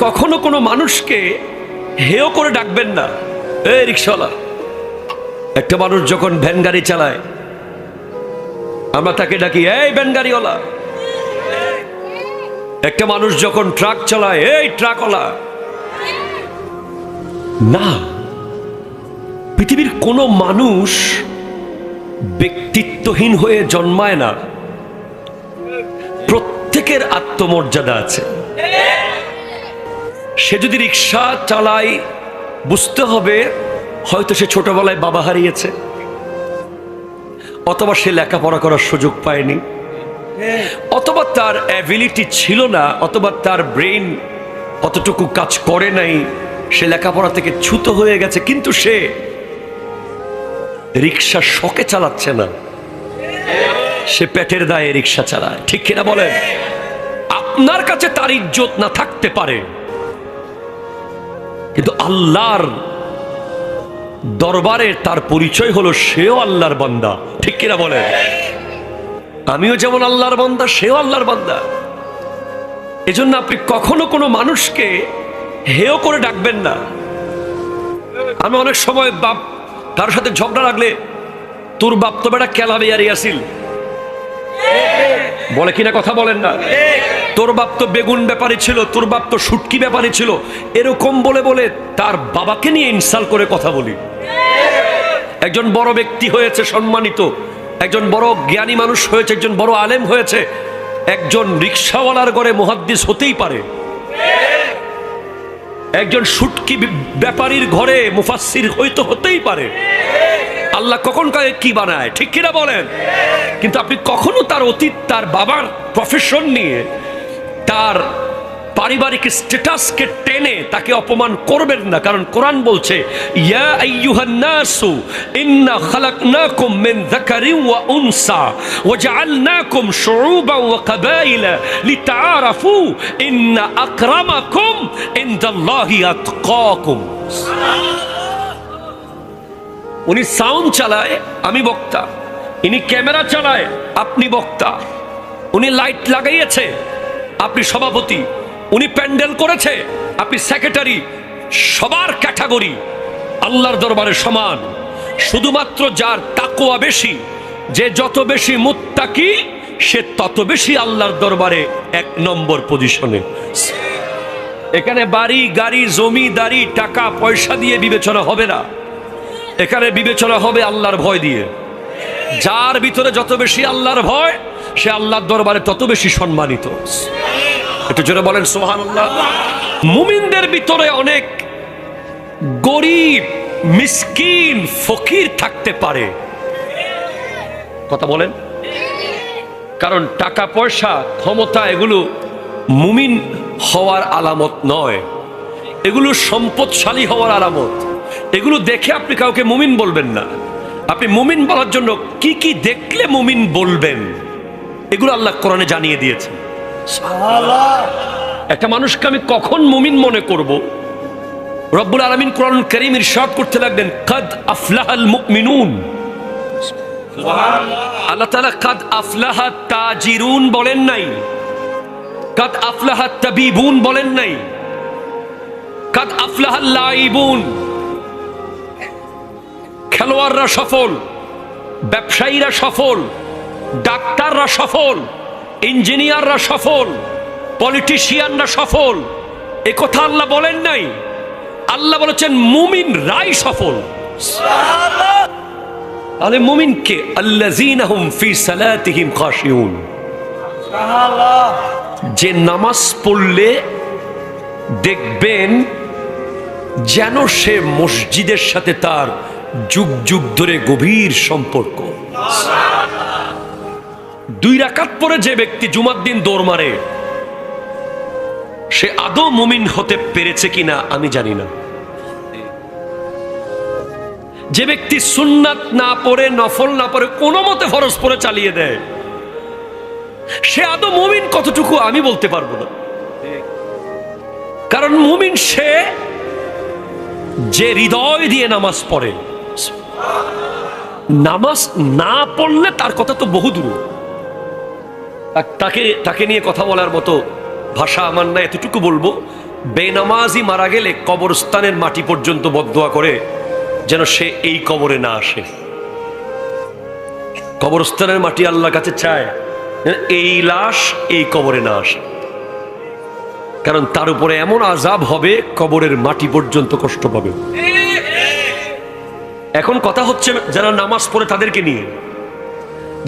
কখনো কোনো মানুষকে হেয় করে ডাকবেন না। এই রিকশাওয়ালা, একটা মানুষ যখন ভ্যান গাড়ি চালায় আমরা তাকে ডাকি এই ভ্যান গাড়িওয়ালা। একটা মানুষ যখন ট্রাক চালায় এই ট্রাকওয়ালা। না, পৃথিবীর কোনো মানুষ ব্যক্তিত্বহীন হয়ে জন্মায় না। প্রত্যেকের আত্মমর্যাদা আছে। সে যদি রিক্সা চালায় বুঝতে হবে হয়তো সে ছোটবেলায় বাবা হারিয়েছে, অথবা সে লেখাপড়া করার সুযোগ পায়নি, অথবা তার অ্যাবিলিটি ছিল না, অথবা তার ব্রেন অতটুকু কাজ করে নাই, সে লেখাপড়া থেকে চ্যুত হয়ে গেছে। কিন্তু সে রিক্সা শখে চালাচ্ছে না, সে পেটের দায়ে রিক্সা চালায়। ঠিক কিনা বলেন? আপনার কাছে তার ইজ্জত না থাকতে পারে, কিন্তু আল্লাহর দরবারে তার পরিচয় হলো সেও আল্লাহর বান্দা। ঠিক কিনা বলেন? আমিও যেমন আল্লাহর বান্দা, সেও আল্লাহর বান্দা। এজন্য আপনি কখনো কোনো মানুষকে হেয় করে ডাকবেন না। আমি অনেক সময় বাপ কারোর সাথে ঝগড়া লাগলে তোর বাপ তো বেটা কেলা বেয়ারি আসিল বলে কিনা, কথা বলেন না? তোর বাপ তো বেগুন ব্যাপারী ছিল, তোর বাপ তো শুটকি ব্যাপারী ছিল, এরকম বলে বলে তার বাবাকে নিয়ে ইনসাল্ট করে কথা বলি। একজন বড় ব্যক্তি হয়েছে, সম্মানিত একজন বড় জ্ঞানী মানুষ হয়েছে, একজন বড় আলেম হয়েছে, একজন রিক্সাওয়ালার ঘরে মুহাদ্দিস হতেই পারে, একজন শুটকি ব্যাপারীর ঘরে মুফাসসির হয়তো হতেই পারে। আল্লাহ কখন কাকে কি বানায়, ঠিক কিনা বলেন? কিন্তু আপনি কখনো তার অতীত, তার বাবার প্রফেশন নিয়ে, তার পারিবারিক স্ট্যাটাসকে টেনে তাকে অপমান করবেন না। কারণ কোরআন বলছে ইয়া আইয়ুহান নাসু ইন্না খালাকনাকুম মিন যাকারিন ওয়া উনসা ওয়া জাআলনাকুম শুউবান ওয়া কাবাইলা লিতাআরাফু ইন্না আকরামাকুম ইনদাল্লাহি আতকাকুম। উনি সাউন্ড চালায়, আমি বক্তা। ইনি ক্যামেরা চালায়, আপনি বক্তা। উনি লাইট লাগাইয়েছে, আপনি সভাপতি। উনি প্যান্ডেল করেছে, আপনি সেক্রেটারি। সবার ক্যাটাগরি আল্লাহর দরবারে সমান। শুধুমাত্র যার তাকওয়া বেশি, যে যত বেশি মুত্তাকি, সে তত বেশি আল্লাহর দরবারে 1 নম্বর পজিশনে। এখানে বাড়ি গাড়ি জমিদারি টাকা পয়সা দিয়ে বিবেচনা হবে না, এখানে বিবেচনা হবে আল্লাহর ভয় দিয়ে। যার ভিতরে যত বেশি আল্লাহর ভয়, সে আল্লাহর দরবারে তত বেশি সম্মানিত। একটু জোরে বলেন সুবহানাল্লাহ। মুমিনদের ভিতরে অনেক গরিব, মিসকিন, ফকির থাকতে পারে। কথা বলেন? কারণ টাকা পয়সা, ক্ষমতা এগুলো মুমিন হওয়ার আলামত নয়, এগুলো সম্পদশালী হওয়ার আলামত। এগুলো দেখে আপনি কাউকে মুমিন বলবেন না। আপনি মুমিন বলার জন্য কি কি দেখলে মুমিন বলবেন, এগুলো আল্লাহ কোরআনে জানিয়ে দিয়েছেন। একটা মানুষকে আমি কখন মুমিন মনে করব, রব্বুল আলামিন কোরআন কারীম ইরশাদ করতে লাগলেন কাদ আফলাহাল মুমিনুন। আল্লাহ তাআলা কাদ আফলাহা তাজিরুন বলেন নাই, কাদ আফলাহা তাবিবুন বলেন নাই, কাদ আফলাহাল লাইবুন। খেলোয়াড়রা সফল, ব্যবসায়ীরা সফল, ডাক্তাররা সফল, ইঞ্জিনিয়াররা সফল, পলিটিশিয়ানরা সফল, এ কথা আল্লাহ বলেন নাই। আল্লাহ বলেছেন মুমিন রাই সফল। তাহলে মুমিন কে? আল্লাযীনা হুম ফি সালাতিহিম খাশিউন। যে নামাজ পড়লে দেখবেন যেন সে মসজিদের সাথে তার যুগ যুগ ধরে গভীর সম্পর্ক। 2 রাকাত পরে যে ব্যক্তি জুমার দিন দৌড় মারে, সে আদৌ মুমিন হতে পেরেছে কিনা আমি জানি না। যে ব্যক্তি সুন্নাত না পড়ে, নফল না পড়ে, কোনো মতে ফরজ পড়ে চালিয়ে দেয়, সে আদৌ মুমিন কতটুকু আমি বলতে পারবো না। কারণ মুমিন সে যে হৃদয় দিয়ে নামাজ পড়ে। নামাজ না পড়লে তার কথা তো বহু দূর। তাকে নিয়ে কথা বলার মতো ভাষা আমার না, এতটুকু বলবো বেনামাজি মারা গেলে কবরস্থানের মাটি পর্যন্ত বদদোয়া করে যেন সে এই কবরে না আসে। কবরস্থানের মাটি আল্লাহর কাছে চায় এই লাশ এই কবরে না আসে, কারণ তার উপরে এমন আযাব হবে কবরের মাটি পর্যন্ত কষ্ট পাবে। এখন কথা হচ্ছে যারা নামাজ পড়ে তাদেরকে নিয়ে,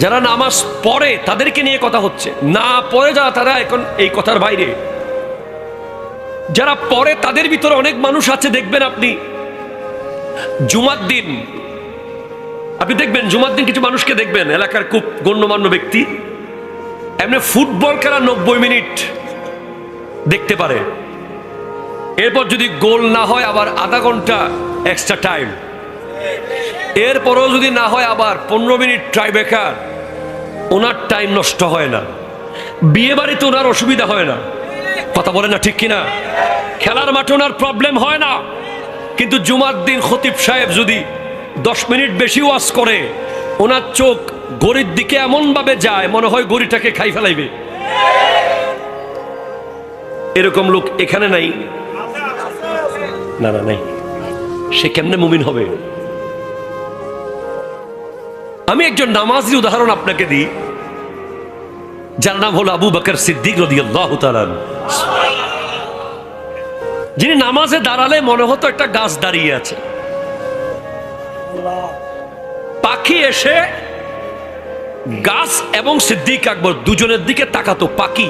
যারা নামাজ পড়ে তাদেরকে নিয়ে কথা হচ্ছে, না পড়ে যারা তারা এখন এই কথার বাইরে। যারা পড়ে তাদের ভিতরে অনেক মানুষ আছে, দেখবেন আপনি জুমার দিন, আপনি দেখবেন জুমার দিন কিছু মানুষকে দেখবেন এলাকার খুব গণ্যমান্য ব্যক্তি এমনি ফুটবল খেলা 90 মিনিট দেখতে পারে, এরপর যদি গোল না হয় আবার আধা ঘন্টা এক্সট্রা টাইম, এরপরও যদি না হয় আবার 15 মিনিট ট্রাইব্রেকার। ওনার টাইম নষ্ট হয় না, বিয়ে বাড়িতে ওনার অসুবিধা হয় না, কথা বলে না ঠিক কিনা? খেলার মাঠে ওনার প্রবলেম হয় না। কিন্তু জুমার দিন খতিব সাহেব যদি 10 মিনিট বেশি ওয়াজ করে, ওনার চোখ গড়ির দিকে এমন ভাবে যায় মনে হয় গড়িটাকে খাই ফেলাইবে। এরকম লোক এখানে নাই? না না নাই। সে কেমনে মুমিন হবে? আমি একজন নামাজি উদাহরণ আপনাকে দিই, যার নাম হলো আবু বকর সিদ্দিক রাদিয়াল্লাহু তাআলা। যিনি নামাজে দাঁড়ালে মনে হতো একটা গাছ দাঁড়িয়ে আছে, পাখি এসে গাছ এবং সিদ্দিক আকবর দুজনের দিকে তাকাতো। পাখি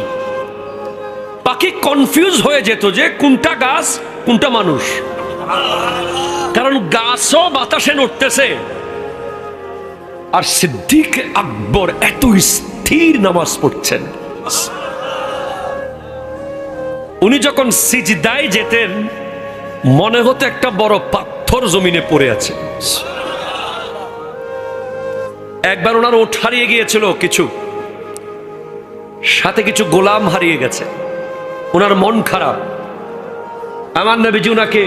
কনফিউজ হয়ে যেত যে কোনটা গাছ কোনটা মানুষ, কারণ গাছও বাতাসে নড়তেছে আর সিদ্দিক আকবর এত স্থির নামাজ পড়ছেন। উনি যখন সিজদায় যেতেন মনে হতো একটা বড় পাথর জমিনে পড়ে আছে। একবার ওনার ওঠ হারিয়ে গিয়েছিল, কিছু সাথে কিছু গোলাম হারিয়ে গেছে, ওনার মন খারাপ। আমার নবীজি উনাকে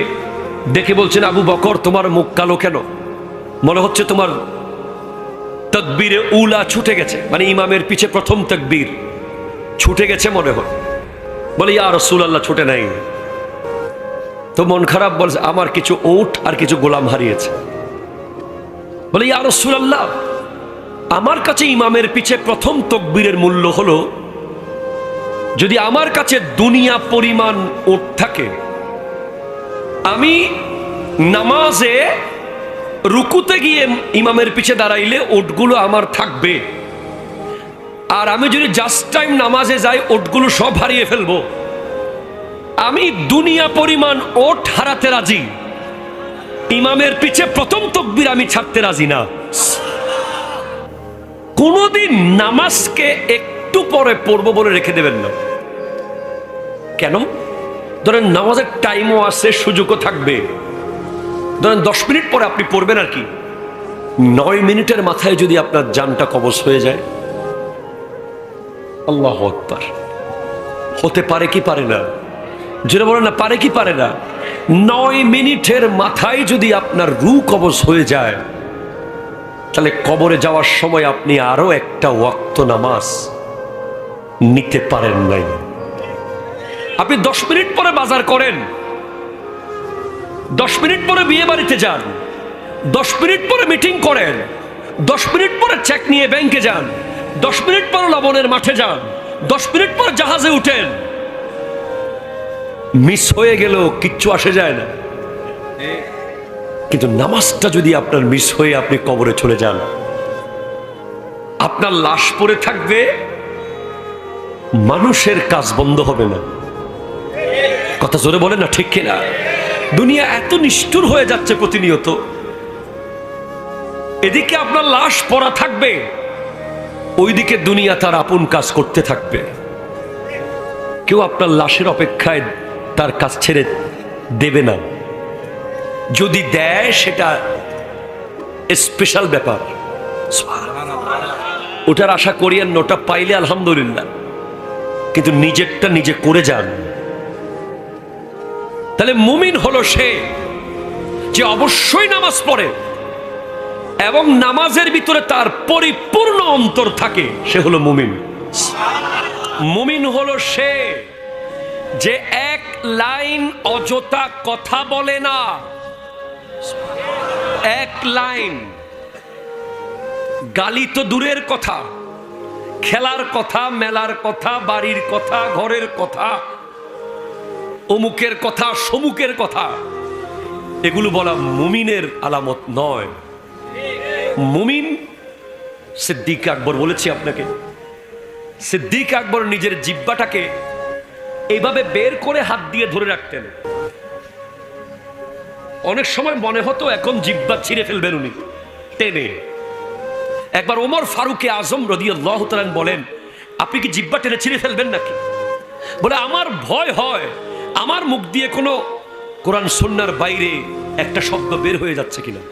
দেখে বলছেন, আবু বকর তোমার মুখ কালো কেন? মনে হচ্ছে তোমার তাকবীরে উলা ছুটে গেছে, মানে ইমামের পিছে প্রথম তাকবীর ছুটে গেছে মনে হয়। বলে ইয়া রাসূলুল্লাহ, ছুটে নাই। তো মন খারাপ বলছে, আমার কিছু ওঠ আর কিছু গোলাম হারিয়েছে। বলে ইয়া রাসূলুল্লাহ, আমার কাছে ইমামের পিছে প্রথম তাকবীরের মূল্য হলো যদি আমার কাছে দুনিয়া পরিমাণ ওঠ থাকে, আমি নামাজে রুকুতে গিয়ে ইমামের পিছে দাঁড়াইলে ওঠগুলো আমার থাকবে, আর আমি যদি জাস্ট টাইম নামাজে যাই ওঠগুলো সব হারিয়ে ফেলবো। আমি দুনিয়া পরিমাণ ওঠ হারাতে রাজি, ইমামের পিছে প্রথম তাকবীর আমি ছাড়তে রাজি না। কোনদিন নামাজকে একটু পরে পড়বো বলে রেখে দেবেন না। কেন? ধরেন নামাজের টাইমও আছে, সুযোগও থাকবে, ধরেন 10 মিনিট পরে আপনি পড়বেন আর কি, 9 মিনিটের মাথায় যদি আপনার জানটা কবজ হয়ে যায়, আল্লাহু আকবার। হতে পারে কি পারে না? যেটা বলেন না, পারে কি পারে না? 9 মিনিটের মাথায় যদি আপনার রূহ কবজ হয়ে যায়, তাহলে কবরে যাওয়ার সময় আপনি আরো একটা ওয়াক্ত নামাজ নিতে পারেন নাই। আপনি 10 মিনিট পরে বাজার করেন, 10 মিনিট পরে বিয়ে বাড়িতে যান, 10 মিনিট পরে মিটিং করেন, 10 মিনিট পরে চেক নিয়ে ব্যাংকে যান, 10 মিনিট পরে লবণের মাঠে যান, 10 মিনিট পর জাহাজে উঠেন, মিস হয়ে গেল কিচ্ছু আসে যায় না। কিন্তু নামাজটা যদি আপনার মিস হয়ে আপনি কবরে চলে যান, আপনার লাশ পড়ে থাকবে, মানুষের কাজ বন্ধ হবে না। কথা জোরে বলে না ঠিক কিনা? দুনিয়া এত নিষ্ঠুর হয়ে যাচ্ছে প্রতিনিয়ত। এদিকে আপনার লাশ পড়া থাকবে, ওইদিকে দুনিয়া তার আপন কাজ করতে থাকবে। কেউ আপনার লাশের অপেক্ষায় তার কাজ ছেড়ে দেবে না, যদি দেয় সেটা স্পেশাল ব্যাপার, ওটার আশা করিয়েন, ওটা পাইলে আলহামদুলিল্লাহ, কিন্তু নিজেরটা নিজে করে যান। তাহলে মুমিন হলো সে যে অবশ্যই নামাজ পড়ে এবং নামাজের ভিতরে তার পরিপূর্ণ অন্তর থাকে, সে হলো মুমিন। মুমিন হলো সে যে এক লাইন অযথা কথা বলে না। এক লাইন গালি তো দূরের কথা, খেলার কথা, মেলার কথা, বাড়ির কথা, ঘরের কথা, অমুকের কথা, সমুকের কথা, এগুলো বলা মুমিনের আলামত নয়। মুমিন, সিদ্দিক আকবর বলেছি আপনাকে, সিদ্দিক আকবর নিজের জিহ্বাটাকে এইভাবে বের করে হাত দিয়ে ধরে রাখতেন। অনেক সময় মনে হতো এখন জিহ্বা ছিঁড়ে ফেলবেন উনি টেনে। একবার ওমর ফারুক আজম রাদিয়াল্লাহু তাআলা বলেন, আপনি কি জিহ্বা টেনে ছিঁড়ে ফেলবেন নাকি? বলে, আমার ভয় হয় আমার মুখ দিয়ে কোনো কোরআন সুন্নাহর বাইরে একটা শব্দ বের হয়ে যাচ্ছে কিনা।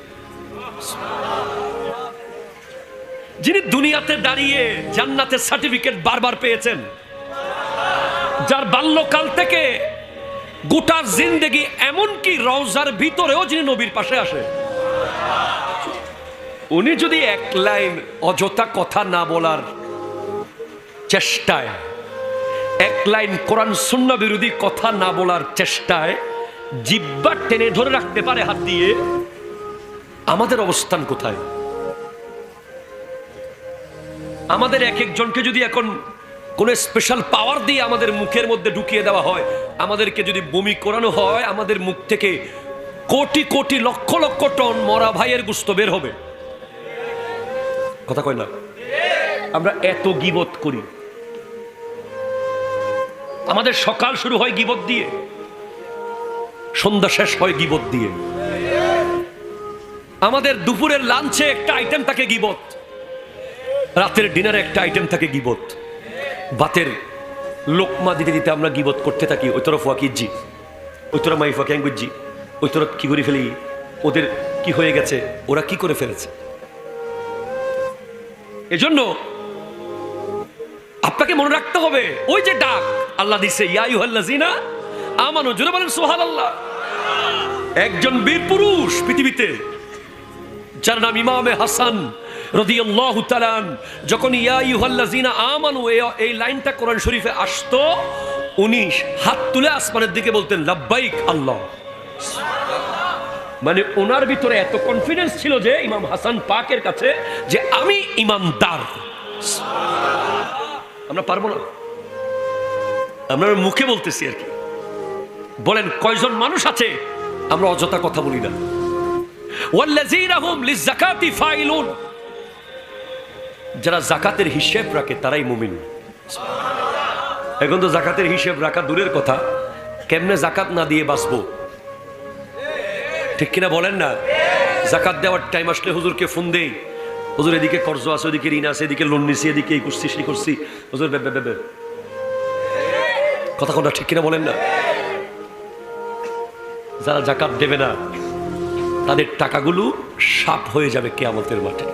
যিনি দুনিয়াতে দাঁড়িয়ে জান্নাতের সার্টিফিকেট বারবার পেয়েছেন, যার বাল্যকাল থেকে গোটা জিন্দেগি, এমনকি রওজার ভিতরেও যিনি নবীর পাশে আসে, উনি যদি এক লাইন অযথা কথা না বলার চেষ্টায়, এক লাইন কোরআন সুন্নাহ বিরোধী কথা না বলার চেষ্টায় জিহ্বা টেনে ধরে রাখতে পারে হাত দিয়ে, আমাদের অবস্থান কোথায়? আমাদের এক একজনকে যদি এখন কোন স্পেশাল পাওয়ার দিয়ে আমাদের মুখের মধ্যে ঢুকিয়ে দেওয়া হয়, আমাদেরকে যদি বমি করানো হয়, আমাদের মুখ থেকে কোটি কোটি লক্ষ লক্ষ টন মরা ভাইয়ের গোশত বের হবে। কথা কয় না? আমরা এত গীবত করি। আমাদের সকাল শুরু হয় গীবত দিয়ে, সন্ধ্যা শেষ হয় গীবত দিয়ে। আমাদের দুপুরের লাঞ্চে একটা আইটেম থাকে গীবত, রাতের ডিনারে একটা আইটেম থাকে গীবত। ভাতের লোকমা দিতে দিতে আমরা গীবত করতে থাকি। ওই তরফ ওয়াকিজি, ওই তরফ মাইফা ক্যাঙ্গুজি, ওই তরফ কি করে ফেলি, ওদের কি হয়ে গেছে, ওরা কি করে ফেলেছে। এজন্য আপনাকে মনে রাখতে হবে, ওই যে ডাক আল্লাহ দিছে, ইয়া আইয়ুহাল্লাযিনা আমানু, জোরে বলেন সুবহানাল্লাহ। একজন বীর পুরুষ পৃথিবীতে, যার নাম ইমামে হাসান রাদিয়াল্লাহু তাআলা, যখন ইয়া আইয়ুহাল্লাযিনা আমানু এই লাইনটা কোরআন শরীফে আসতো, উনি হাত তুলে আসমানের দিকে বলতেন, লাব্বাইক আল্লাহ। মানে ওনার ভিতরে এত কনফিডেন্স ছিল যে ইমাম হাসান পাকের কাছে, যে আমি ইমানদার। আমরা পারবো না? আমরা মুখে বলতেছি আর কি। বলেন কয়জন মানুষ আছে আমরা অযথা কথা বলি না? ওয়াল্লাযীনা হুম লিযাকাতি ফাইলুন, যারা যাকাতের হিসাব রাখে তারাই মুমিন। এখন তো যাকাতের হিসাব রাখা দূরের কথা, কেমনে যাকাত না দিয়ে বাঁচবো, ঠিক কিনা বলেন না? যাকাত দেওয়ার টাইম আসলে হুজুরকে ফোন দেই, হুজুর এদিকে কর্জ আছে, ওদিকে ঋণ আছে, এদিকে লোন নিছি, এদিকে এই করছি সেই করছি, হুজুর কথা কোনটা ঠিক কিনা বলেন না? যারা যাকাত দেবে না তাদের টাকাগুলো সাপ হয়ে যাবে কিয়ামতের মাঠে,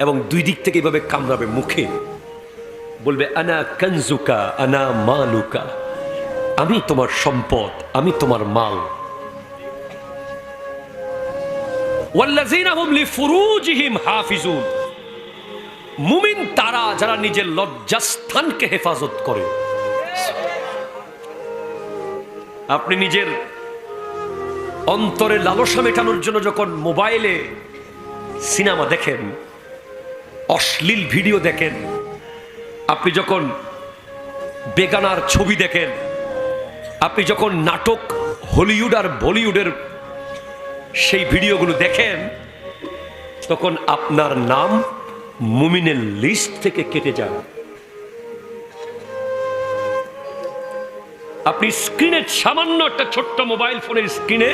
এবং দুই দিক থেকে এইভাবে কামড়াবে মুখে, বলবে আনা কানজুকা আনা মালুকা, আমি তোমার সম্পদ, আমি তোমার মাল। ওয়াল্লাযীনা হুম লিফুরুজিহিম হাফিজুন, মুমিন তারা যারা নিজের লজ্জাস্থানকে হেফাজত করে। আপনি নিজের অন্তরে লালসা মেটানোর জন্য যখন মোবাইলে সিনেমা দেখেন, অশ্লীল ভিডিও দেখেন, আপনি যখন বেগানার ছবি দেখেন, আপনি যখন নাটক হলিউড আর বলিউডের সেই ভিডিওগুলো দেখেন, তখন আপনার নাম মুমিনের লিস্ট থেকে কেটে যায়। আপনি স্ক্রিনে, সামান্য একটা ছোট্ট মোবাইল ফোনের স্ক্রিনে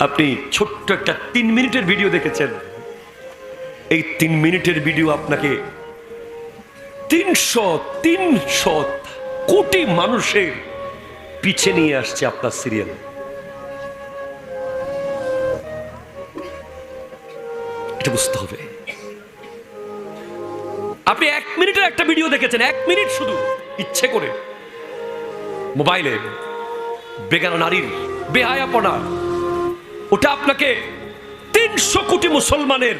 আপনি ছোট্ট একটা 3 মিনিটের ভিডিও দেখেছেন, এই 3 মিনিটের ভিডিও আপনাকে 300 কোটি মানুষের পিছে নিয়ে আসছে আপনার সিরিয়াল। এটা বুঝতে হবে। আপনি 1 মিনিটের একটা ভিডিও দেখেছেন, 1 মিনিট শুধু ইচ্ছে করে মোবাইলে, বেগানা নারীর বেহায়াপনা, ওটা আপনাকে 300 কোটি মুসলমানের,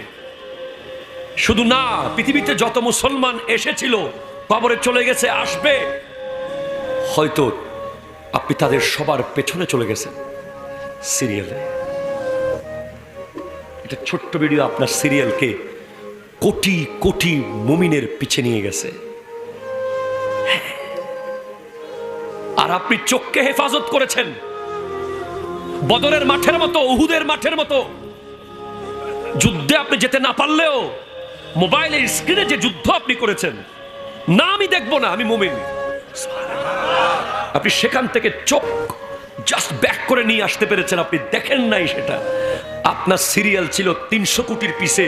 শুধু না পৃথিবীতে যত মুসলমান এসেছিল, কবরে চলে গেছে, আসবে, হয়তো আপনি তাদের সবার পেছনে চলে গেছেন সিরিয়ালে। এটা ছোট্ট ভিডিও আপনার সিরিয়ালকে কোটি কোটি মুমিনের পিছে নিয়ে গেছে। আর আপনি চোখকে হেফাজত করেছেন বদরের মাঠের মতো, উহুদের মাঠের মতো। যুদ্ধে আপনি যেতে না পারলেও মোবাইলের স্ক্রিনে যে যুদ্ধ আপনি করেছেন, না আমি দেখবো না, আমি মুমিন, আপনি সেখান থেকে চোখ জাস্ট ব্যাক করে নিয়ে আসতে পেরেছেন। আপনি দেখেন নাই সেটা। আপনার সিরিয়াল ছিল 300 কোটির পিছে,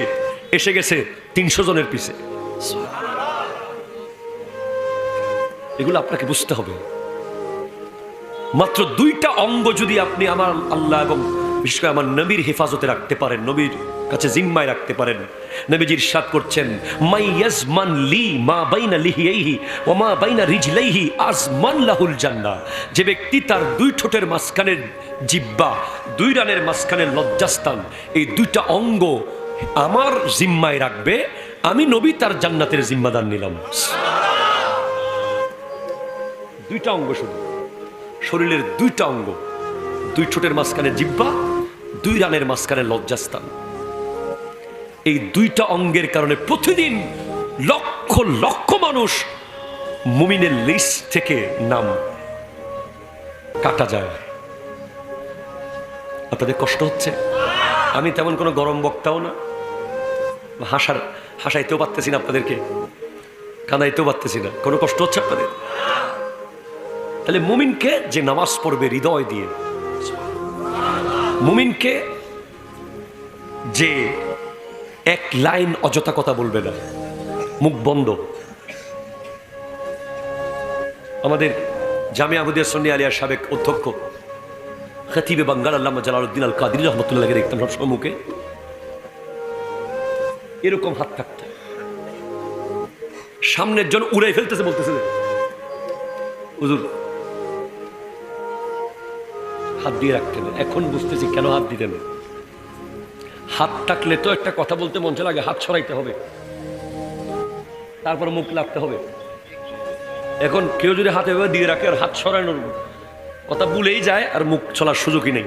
এসে গেছে 300 জনের পিছে। এগুলো আপনাকে বুঝতে হবে। মাত্র 2টা অঙ্গ যদি আপনি আমার আল্লাহ এবং বিশেষ করে আমার নবীর হেফাজতে রাখতে পারেন, নবীর কাছে জিম্মায় রাখতে পারেন, নবীজি ইরশাদ করছেন, মাই ইয়াজমান লি মা বাইনা লিহিয়াইহি ওয়া মা বাইনা রিজলাইহি আজমান লাহুল জান্নাহ। যে ব্যক্তি তার 2 ঠোঁটের মাঝখানের জিহ্বা, 2 রানের মাঝখানের লজ্জাস্থান, এই 2টা অঙ্গ আমার জিম্মায় রাখবে, আমি নবী তার জান্নাতের জিম্মাদার নিলাম। 2টা অঙ্গ, শুধু শরীরের 2টা অঙ্গ, 2 ঠোঁটের মাঝখানে জিহ্বা, 2 রানের মাঝখানে লজ্জাস্থান। এই 2টা অঙ্গের কারণে প্রতিদিন লক্ষ লক্ষ মানুষ মুমিনের লিস্ট থেকে নাম কাটা যায়। আপনাদের কষ্ট হচ্ছে? আমি তেমন কোনো গরম বক্তাও না, হাসাইতেও পারতেছি না আপনাদেরকে, কাঁদাইতেও পারতেছি না। কোনো কষ্ট হচ্ছে আপনাদের? তাহলে মুমিনকে যে নামাজ পড়বে হৃদয় দিয়ে, মুমিনকে যে 1 লাইন অযথা কথা বলবে না, মুখ বন্ধ। আমাদের জামিয়া আহমদিয়া সুন্নিয়া আলিয়ার সাবেক অধ্যক্ষ খতিবে বাঙ্গাল আল্লামা জালালউদ্দিন আল কাদরি রহমতুল্লাহকে দেখতাম সবসমুখে এরকম হাত থাকতে, সামনের জন উড়াই ফেলতেছে, বলতেছে হুজুর হাত দিয়ে রাখতেন। এখন বুঝতেছি কেন হাত দিতেন। হাত থাকলে তো একটা কথা বলতে মন চায়, আগে হাত ছড়াইতে হবে, তারপর মুখ লাগতে হবে। এখন কেউ যদি হাতে দিয়ে রাখে আর হাত ছড়ানোর কথা ভুলেই যায়, আর মুখ চলার সুযোগই নেই।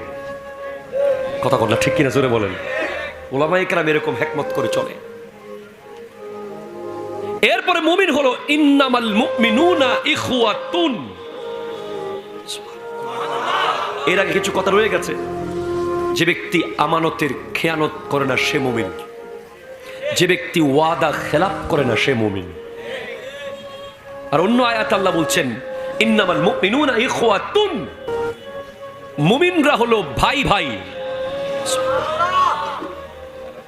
কথা বললা ঠিক কিনা জোরে বলেন? ওলামায়ে কেরাম এরকম হিকমত করে চলে। এরপরে মুমিন হলো ইন্নামাল মুমিনুনা ইখওয়াতুন। এর আগে কিছু কথা রয়ে গেছে। যে ব্যক্তি আমানতের খেয়ানত করে না সে মুমিন, যে ব্যক্তি ওয়াদা খেলাপ করে না সে মুমিন। আর অন্য আয়াত আল্লাহ বলছেন ইন্নামাল মুমিনুনা ইখওয়াতুন, মুমিনরা হলো ভাই ভাই।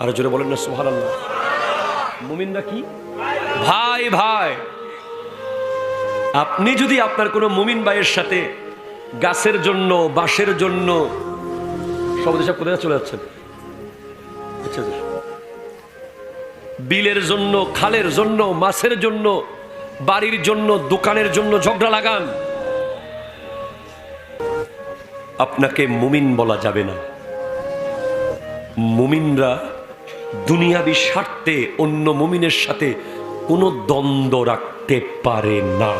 আর জোরে বলেন না সুবহানাল্লাহ। মুমিনরা কি? ভাই ভাই। আপনি যদি আপনার কোনো মুমিন ভাইয়ের সাথে গাছের জন্য, বাঁশের জন্য, সব কোথায় চলে যাচ্ছেন, বিলের জন্য, খালের জন্য, মাছের জন্য, বাড়ির জন্য, দোকানের জন্য ঝগড়া লাগান, আপনাকে মুমিন বলা যাবে না। মুমিনরা দুনিয়াবি স্বার্থে অন্য মুমিনের সাথে কোনো দ্বন্দ্ব রাখতে পারে না।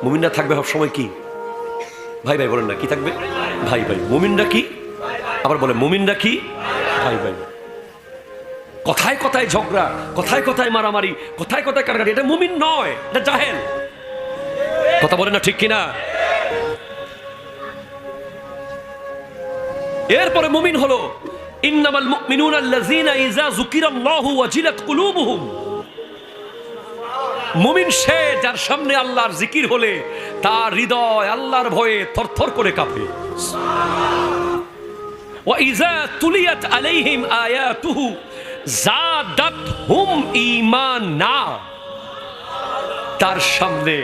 মুমিনরা থাকবে সবসময় কি? ভাই ভাই। বলেন না কি থাকবে? ভাই ভাই। মুমিনরা কি? আবার বলে মুমিনরা কি? ভাই ভাই। কথায় কথায় ঝগড়া, কথায় কথায় মারামারি, কথায় কথায় কাটাকাটি, এটা মুমিন নয়, এটা জাহেল। কথা বলে না ঠিক কিনা? এরপরে মুমিন হলো ইন্নামাল মুমিনুনা আল্লাযীনা ইযা যুকিরাল্লাহু ওয়াজিলাত কুলুবুহুম। মুমিন সে যার সামনে আল্লাহর জিকির হলে তার হৃদয় আল্লাহর ভয়ে থরথর করে কাঁপে। ওয়া ইযা তুলিয়াত আলাইহিম আয়াতুহু যাদাতহুম ঈমানা। তার সামনে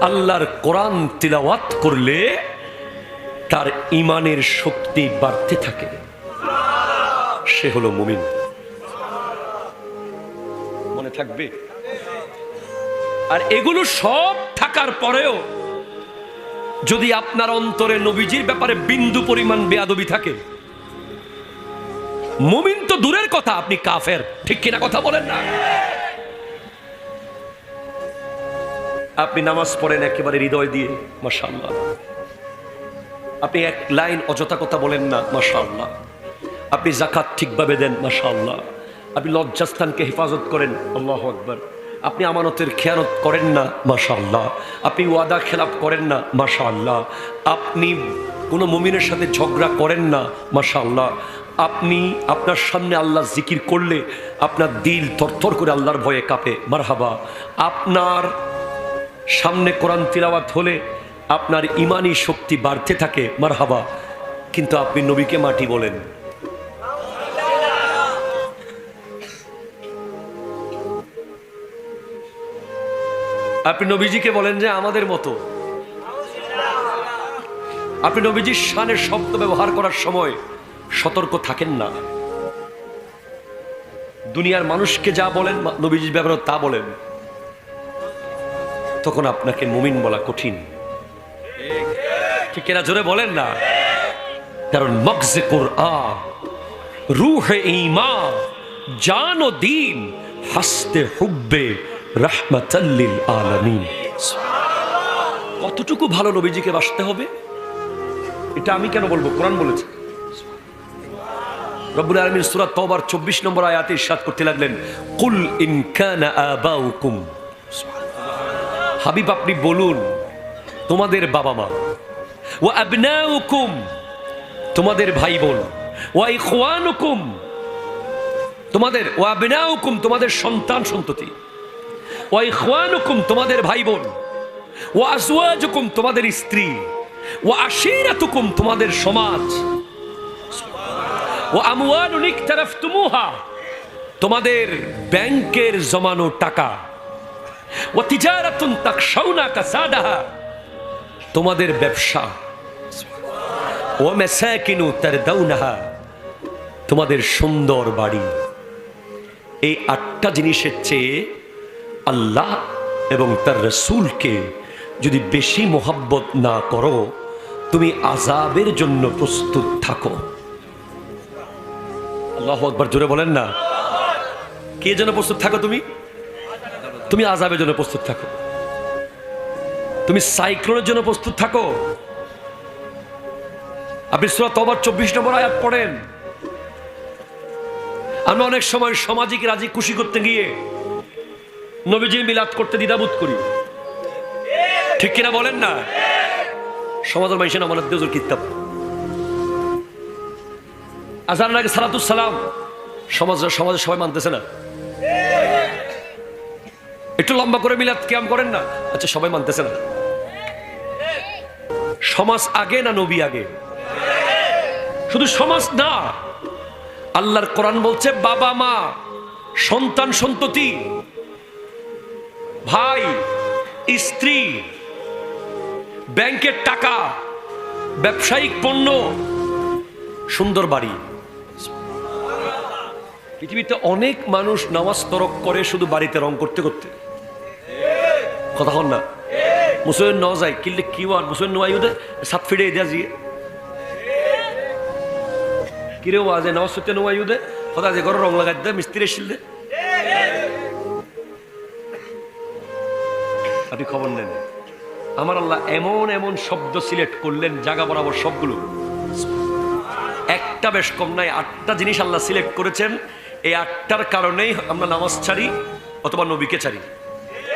আল্লাহর কোরআন তিলাওয়াত করলে তার ঈমানের শক্তি বাড়তে থাকে, সে হলো মুমিন। মনে থাকবে? আর এগুলো সব থাকার পরেও যদি আপনার অন্তরে নবীজির ব্যাপারে বিন্দু পরিমাণ বেয়াদবি থাকে, মুমিন তো দূরের কথা, আপনি কাফের। ঠিক কিনা কথা বলেন না? আপনি নামাজ পড়েন একেবারে হৃদয় দিয়ে, মাশাআল্লাহ। আপনি এক লাইন অযথা কথা বলেন না, মাশাআল্লাহ। আপনি যাকাত ঠিকভাবে দেন, মাশাআল্লাহ। আপনি লজ্জাস্থানকে হেফাজত করেন, আল্লাহু আকবার। আপনি আমানতের খেয়ানত করেন না, মাশাআল্লাহ। আপনি ওয়াদা খেলাপ করেন না, মাশাআল্লাহ। আপনি কোনো মুমিনের সাথে ঝগড়া করেন না, মাশাআল্লাহ। আপনি আপনার সামনে আল্লাহ জিকির করলে আপনার দিল থরথর করে আল্লাহর ভয়ে কাঁপে, মারহাবা। আপনার সামনে কোরআন তিলাওয়াত হলে আপনার ইমানি শক্তি বাড়তে থাকে, মারহাবা। কিন্তু আপনি নবীকে মাটি বলেন। আপনি নবীজিকে বলেন যে আমাদের মতো। আপনি নবীজির শানের শব্দ ব্যবহার করার সময় সতর্ক থাকেন না। দুনিয়ার মানুষকে যা বলেন নবীজির ব্যাপারে তা বলেন, তখন আপনাকে মুমিন বলা কঠিন। ঠিক এরা জোরে বলেন না। কারণ মগজে কুরআন, রূহে ঈমান, জান ও দ্বীন, হাসতে হুব্বে রাহমাতাল লিল আলামিন। কতটুকু ভালো নবীজিকে বাসতে হবে এটা আমি কেন বলবো, কোরআন বলেছে। রব্বুল আলামিন সূরা তাওবার 24 নম্বর আয়াতে ইরশাদ করতে লাগলেন, কুল ইন কানা আবাউকুম, হাবিব আপনি বলুন তোমাদের বাবা মা, ওয়া আবনাউকুম তোমাদের ভাই বোন, ওয়া ইখওয়ানুকুম তোমাদের, ওয়া আবনাউকুম তোমাদের সন্তান সন্ততি, ওয়া ইখওয়ানুকুম তোমাদের ভাই বোন, ওয়া আজওয়াজুকুম তোমাদের স্ত্রী, ওয়া আশীরাতুকুম তোমাদের সমাজ, ওয়া আমওয়ালুন ইকতারাফতুমুহা তোমাদের ব্যাংকের জমানো টাকা, ওয়া তিজারাতুন তাখশাউনা কাসাদাহা তোমাদের ব্যবসা, ওয়া মাসাকিনু তারদাউনাহা তোমাদের সুন্দর বাড়ি। এই 8টা জিনিসের চেয়ে আল্লাহ এবং তার রাসূলকে যদি বেশি মোহাব্বত না করো, তুমি আযাবের জন্য প্রস্তুত থাকো। আল্লাহু আকবার, জোরে বলেন না। কে জন্য প্রস্তুত থাকো? তুমি আযাবের জন্য প্রস্তুত থাকো। তুমি সাইক্লোনের জন্য প্রস্তুত থাকো। আপনি সূরা তাওবার 24 নম্বর আয়াত পড়েন। আমরা অনেক সময় সামাজিক রাজি খুশি করতে গিয়ে নবীজির মিলাদ করতে দ্বিধাবোধ করি, ঠিক কিনা বলেন না? সমাজের মানুষের আমানত দেজুর কিতাব আজানের আগে সালাতুস সালাম সমাজের সবাই মানতেছে না। একটু লম্বা করে মিলাদ কিয়াম করেন না, আচ্ছা সবাই মানতেছে না। সমাজ আগে না নবী আগে? শুধু সমাজ না, আল্লাহর কোরআন বলছে বাবা মা, সন্তান সন্ততি, ভাই স্ত্রী, ব্যাংকের টাকা, ব্যবসায়িক পণ্য, সুন্দর বাড়ি। পৃথিবীতে অনেক মানুষ নামাজ তরক করে শুধু বাড়িতে রং করতে করতে। কথা হন না? মুসলিম ন যায় কিনলে কি ওয়ান মুসলিম নোয়াইদে সাত ফিরে দেয়া জিয়ে কিরে ওয়াজে নামাজ পড়তে নোয়াইদে কথা যে ঘরে রং লাগাই দে মিস্ত্রি এসেছিল দে। আপনি খবর নেন, আমার আল্লাহ এমন এমন শব্দ সিলেক্ট করলেন জায়গা বরাবর সবগুলো, একটা বেশ কম নাই, 8টা জিনিস আল্লাহ সিলেক্ট করেছেন। এই 8টার কারণেই আমরা নামাজ ছাড়ি অথবা নবীকে ছাড়ি।